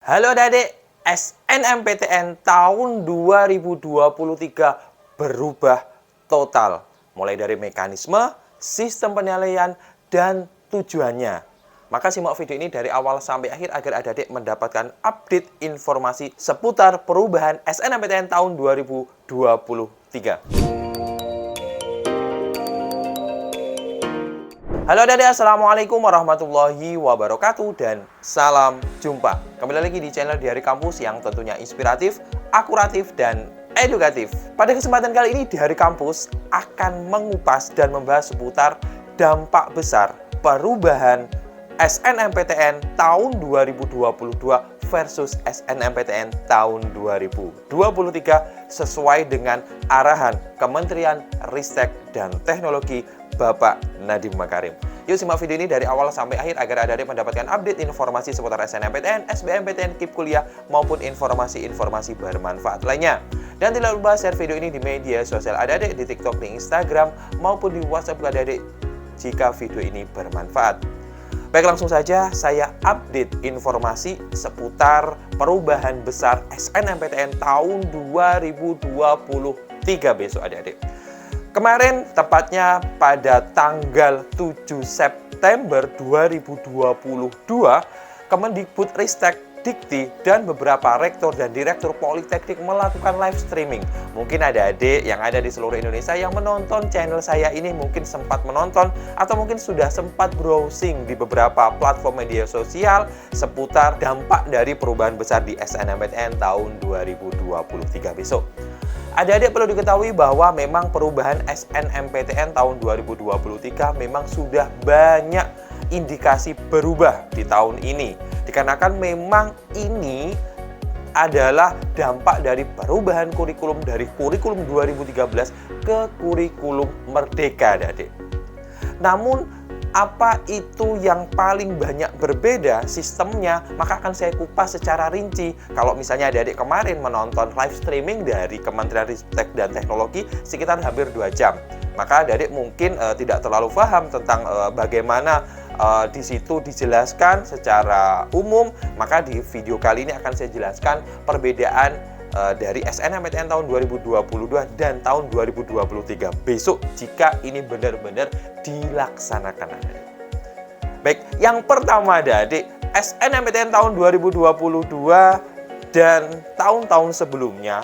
Halo adik-adik, SNMPTN tahun 2023 berubah total. Mulai dari mekanisme, sistem penilaian, dan tujuannya. Maka simak video ini dari awal sampai akhir agar adik-adik mendapatkan update informasi seputar perubahan SNMPTN tahun 2023. Halo adik-adik, Assalamualaikum warahmatullahi wabarakatuh dan salam jumpa. Kembali lagi di channel Di Hari Kampus yang tentunya inspiratif, akuratif, dan edukatif. Pada kesempatan kali ini Di Hari Kampus akan mengupas dan membahas seputar dampak besar perubahan SNMPTN tahun 2022 versus SNMPTN tahun 2023 sesuai dengan arahan Kementerian Ristek dan Teknologi Bapak Nadiem Makarim. Yuk simak video ini dari awal sampai akhir agar adik-adik mendapatkan update informasi seputar SNMPTN, SBMPTN, KIP kuliah maupun informasi-informasi bermanfaat lainnya. Dan tidak lupa share video ini di media sosial adik-adik, di TikTok, di Instagram maupun di WhatsApp adik-adik jika video ini bermanfaat. Baik, langsung saja saya update informasi seputar perubahan besar SNMPTN tahun 2023 besok adik-adik. Kemarin, tepatnya pada tanggal 7 September 2022, Kemendikbudristek, Dikti, dan beberapa rektor dan direktur politeknik melakukan live streaming. Mungkin ada adik yang ada di seluruh Indonesia yang menonton channel saya ini, mungkin sempat menonton atau mungkin sudah sempat browsing di beberapa platform media sosial seputar dampak dari perubahan besar di SNMPTN tahun 2023 besok. Adik-adik perlu diketahui bahwa memang perubahan SNMPTN tahun 2023 memang sudah banyak indikasi berubah di tahun ini. Dikarenakan memang ini adalah dampak dari perubahan kurikulum dari kurikulum 2013 ke kurikulum Merdeka, adik-adik. Namun, apa itu yang paling banyak berbeda sistemnya, maka akan saya kupas secara rinci. Kalau misalnya adik-adik kemarin menonton live streaming dari Kementerian Ristek dan Teknologi sekitar hampir 2 jam, maka adik-adik mungkin tidak terlalu paham tentang bagaimana di situ dijelaskan secara umum. Maka di video kali ini akan saya jelaskan perbedaan dari SNMPTN tahun 2022 dan tahun 2023 besok jika ini benar-benar dilaksanakan adik. Baik, yang pertama adik, SNMPTN tahun 2022 dan tahun-tahun sebelumnya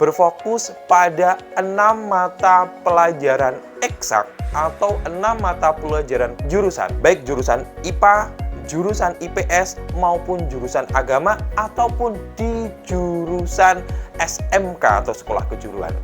berfokus pada 6 mata pelajaran eksak atau 6 mata pelajaran jurusan, baik jurusan IPA, jurusan IPS maupun jurusan agama ataupun di jurusan SMK atau sekolah kejuruan.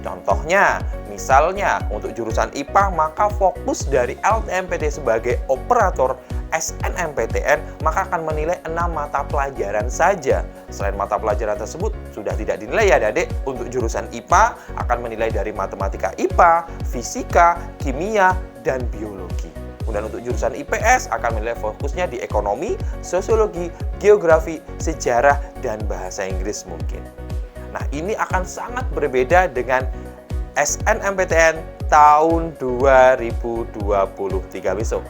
Contohnya, misalnya untuk jurusan IPA maka fokus dari LTMPT sebagai operator SNMPTN maka akan menilai 6 mata pelajaran saja. Selain mata pelajaran tersebut sudah tidak dinilai ya adik. Untuk jurusan IPA akan menilai dari matematika IPA, fisika, kimia, dan biologi. Kemudian untuk jurusan IPS akan menilai fokusnya di ekonomi, sosiologi, geografi, sejarah, dan bahasa Inggris mungkin. Nah, ini akan sangat berbeda dengan SNMPTN tahun 2023 besok.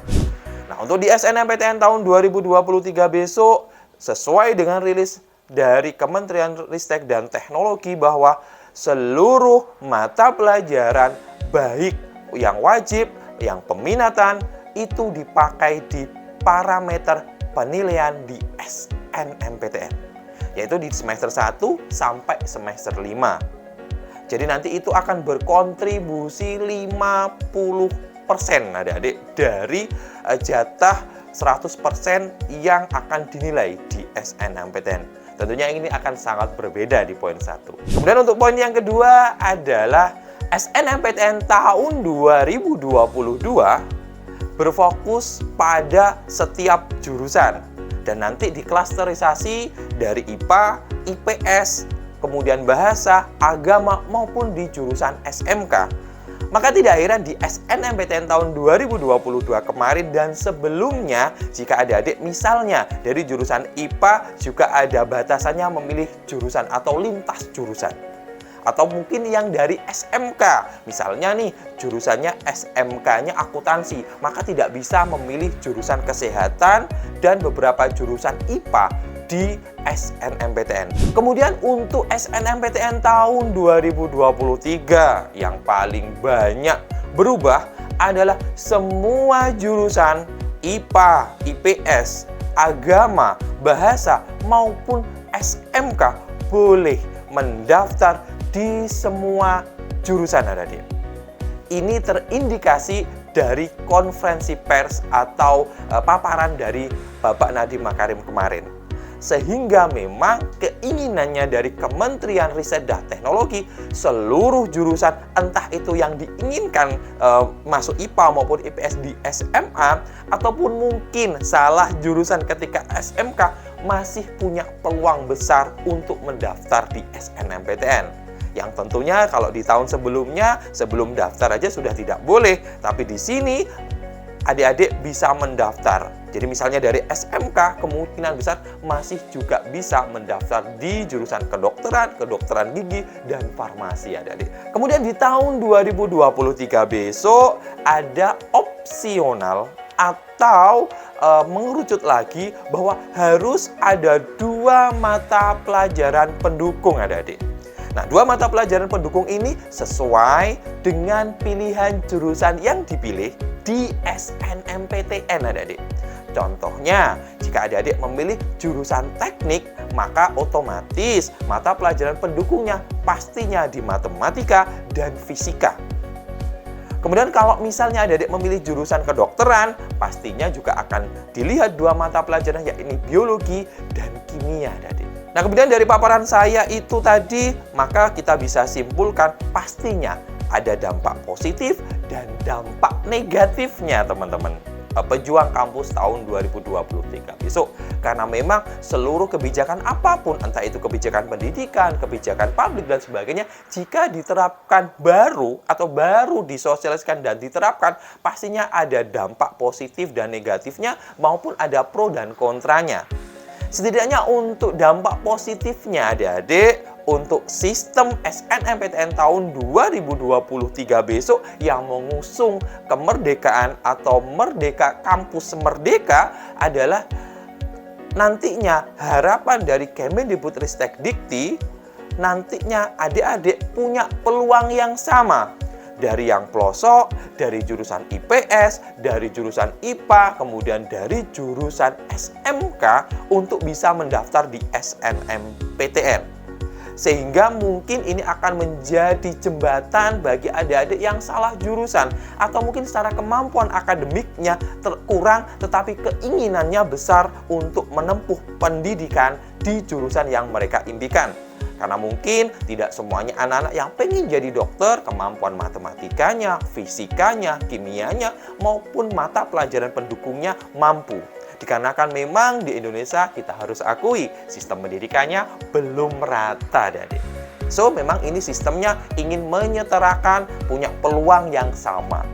Nah, untuk di SNMPTN tahun 2023 besok, sesuai dengan rilis dari Kementerian Ristek dan Teknologi bahwa seluruh mata pelajaran baik yang wajib, yang peminatan, itu dipakai di parameter penilaian di SNMPTN, yaitu di semester 1 sampai semester 5. Jadi nanti itu akan berkontribusi 50% adik-adik dari jatah 100% yang akan dinilai di SNMPTN. Tentunya ini akan sangat berbeda di poin 1. Kemudian untuk poin yang kedua adalah SNMPTN tahun 2022 berfokus pada setiap jurusan dan nanti diklasterisasi dari IPA, IPS, kemudian bahasa, agama maupun di jurusan SMK. Maka tidak heran di SNMPTN tahun 2022 kemarin dan sebelumnya jika adik-adik misalnya dari jurusan IPA juga ada batasannya memilih jurusan atau lintas jurusan. Atau mungkin yang dari SMK, misalnya nih jurusannya SMK-nya akuntansi, maka tidak bisa memilih jurusan kesehatan dan beberapa jurusan IPA di SNMPTN. Kemudian untuk SNMPTN tahun 2023 yang paling banyak berubah adalah semua jurusan IPA, IPS, agama, bahasa maupun SMK boleh mendaftar di semua jurusan adik-adik. Ini terindikasi dari konferensi pers atau paparan dari Bapak Nadiem Makarim kemarin. Sehingga memang keinginannya dari Kementerian Riset dan Teknologi, seluruh jurusan entah itu yang diinginkan masuk IPA maupun IPS di SMA, ataupun mungkin salah jurusan ketika SMK, masih punya peluang besar untuk mendaftar di SNMPTN. Yang tentunya kalau di tahun sebelumnya, sebelum daftar aja sudah tidak boleh. Tapi di sini adik-adik bisa mendaftar. Jadi misalnya dari SMK, kemungkinan besar masih juga bisa mendaftar di jurusan kedokteran, kedokteran gigi, dan farmasi adik-adik. Kemudian di tahun 2023 besok ada opsional atau mengerucut lagi bahwa harus ada 2 mata pelajaran pendukung adik-adik. Nah, 2 mata pelajaran pendukung ini sesuai dengan pilihan jurusan yang dipilih di SNMPTN adik-adik. Contohnya, jika adik-adik memilih jurusan teknik, maka otomatis mata pelajaran pendukungnya pastinya di matematika dan fisika. Kemudian kalau misalnya adik-adik memilih jurusan kedokteran, pastinya juga akan dilihat 2 mata pelajaran, yakni biologi dan kimia adik-adik. Nah, kemudian dari paparan saya itu tadi, maka kita bisa simpulkan pastinya ada dampak positif dan dampak negatifnya teman-teman. Pejuang Kampus tahun 2023 besok. Karena memang seluruh kebijakan apapun, entah itu kebijakan pendidikan, kebijakan publik dan sebagainya, jika diterapkan baru atau baru disosialisasikan dan diterapkan, pastinya ada dampak positif dan negatifnya maupun ada pro dan kontranya. Setidaknya untuk dampak positifnya adik-adik, untuk sistem SNMPTN tahun 2023 besok yang mengusung kemerdekaan atau Merdeka Kampus Merdeka adalah nantinya harapan dari Kemendikbudristek Dikti, nantinya adik-adik punya peluang yang sama. Dari yang pelosok, dari jurusan IPS, dari jurusan IPA, kemudian dari jurusan SMK untuk bisa mendaftar di SNMPTN. Sehingga mungkin ini akan menjadi jembatan bagi adik-adik yang salah jurusan atau mungkin secara kemampuan akademiknya kurang tetapi keinginannya besar untuk menempuh pendidikan di jurusan yang mereka impikan. Karena mungkin tidak semuanya anak-anak yang pengen jadi dokter, kemampuan matematikanya, fisikanya, kimianya, maupun mata pelajaran pendukungnya mampu. Dikarenakan memang di Indonesia kita harus akui sistem pendidikannya belum merata adik-adik. So, memang ini sistemnya ingin menyetarakan, punya peluang yang sama.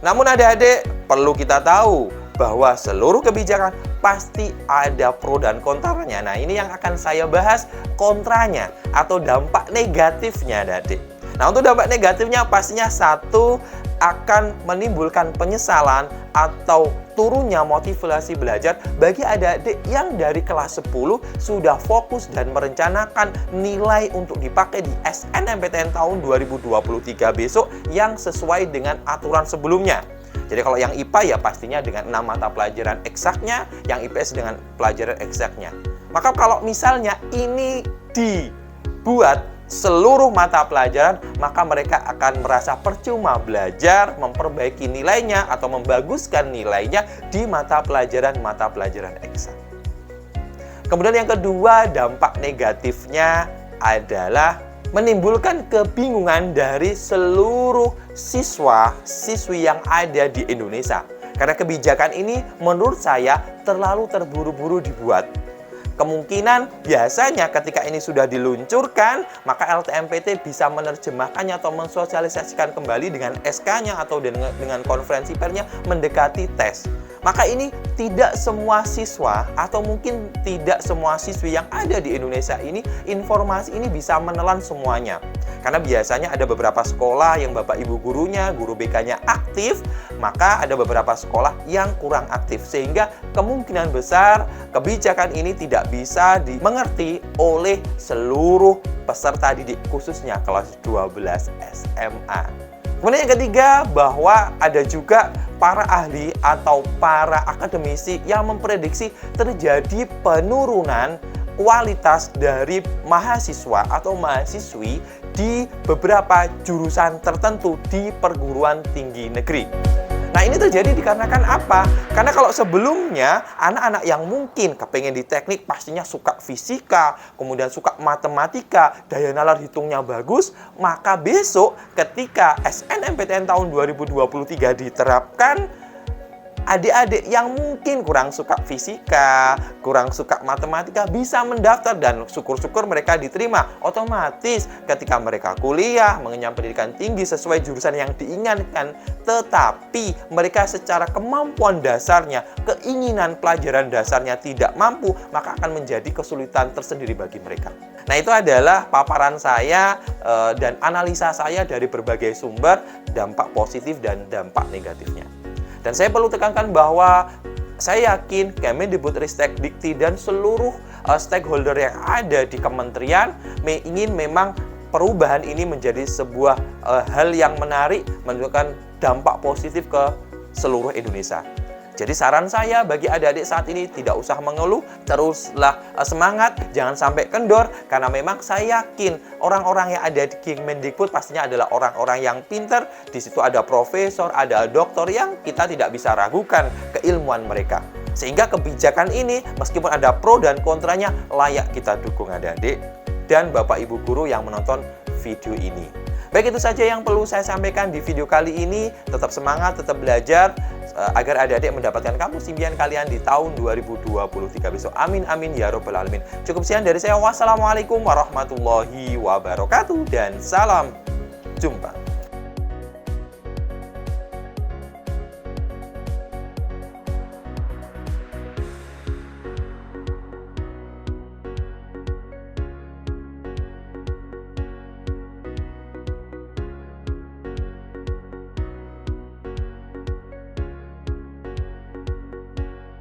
Namun adik-adik perlu kita tahu bahwa seluruh kebijakan pasti ada pro dan kontranya. Nah, ini yang akan saya bahas kontranya atau dampak negatifnya adik-adik. Nah, untuk dampak negatifnya pastinya satu, akan menimbulkan penyesalan atau turunnya motivasi belajar bagi adik-adik yang dari kelas 10 sudah fokus dan merencanakan nilai untuk dipakai di SNMPTN tahun 2023 besok yang sesuai dengan aturan sebelumnya. Jadi kalau yang IPA ya pastinya dengan 6 mata pelajaran eksaknya, yang IPS dengan pelajaran eksaknya. Maka kalau misalnya ini dibuat seluruh mata pelajaran, maka mereka akan merasa percuma belajar, memperbaiki nilainya atau membaguskan nilainya di mata pelajaran eksak. Kemudian yang kedua, dampak negatifnya adalah menimbulkan kebingungan dari seluruh siswa-siswi yang ada di Indonesia. Karena kebijakan ini menurut saya terlalu terburu-buru dibuat. Kemungkinan biasanya ketika ini sudah diluncurkan, maka LTMPT bisa menerjemahkannya atau mensosialisasikan kembali dengan SK-nya atau dengan konferensi persnya mendekati tes. Maka ini tidak semua siswa atau mungkin tidak semua siswi yang ada di Indonesia ini informasi ini bisa menelan semuanya. Karena biasanya ada beberapa sekolah yang Bapak Ibu gurunya, guru BK-nya aktif, maka ada beberapa sekolah yang kurang aktif. Sehingga kemungkinan besar kebijakan ini tidak bisa dimengerti oleh seluruh peserta didik, khususnya kelas 12 SMA. Kemudian yang ketiga, bahwa ada juga para ahli atau para akademisi yang memprediksi terjadi penurunan kualitas dari mahasiswa atau mahasiswi di beberapa jurusan tertentu di perguruan tinggi negeri. Nah, ini terjadi dikarenakan apa? Karena kalau sebelumnya anak-anak yang mungkin kepengen di teknik pastinya suka fisika, kemudian suka matematika, daya nalar hitungnya bagus, maka besok ketika SNMPTN tahun 2023 diterapkan, adik-adik yang mungkin kurang suka fisika, kurang suka matematika bisa mendaftar dan syukur-syukur mereka diterima. Otomatis ketika mereka kuliah, mengenyam pendidikan tinggi sesuai jurusan yang diinginkan, tetapi mereka secara kemampuan dasarnya, keinginan pelajaran dasarnya tidak mampu, maka akan menjadi kesulitan tersendiri bagi mereka. Nah, itu adalah paparan saya dan analisa saya dari berbagai sumber, dampak positif dan dampak negatifnya. Dan saya perlu tekankan bahwa saya yakin Kemendikbudristek Dikti dan seluruh stakeholder yang ada di kementerian ingin memang perubahan ini menjadi sebuah hal yang menarik, menunjukkan dampak positif ke seluruh Indonesia. Jadi saran saya bagi adik-adik saat ini tidak usah mengeluh, teruslah semangat, jangan sampai kendor, karena memang saya yakin orang-orang yang ada di Kemendikbud pastinya adalah orang-orang yang pintar. Di situ ada profesor, ada doktor yang kita tidak bisa ragukan keilmuan mereka. Sehingga kebijakan ini meskipun ada pro dan kontranya layak kita dukung adik-adik dan Bapak Ibu guru yang menonton video ini. Baik, itu saja yang perlu saya sampaikan di video kali ini. Tetap semangat, tetap belajar, agar adik-adik mendapatkan kamus impian kalian di tahun 2023 besok. Amin, amin, ya robbal alamin. Cukup sekian dari saya. Wassalamualaikum warahmatullahi wabarakatuh. Dan salam jumpa.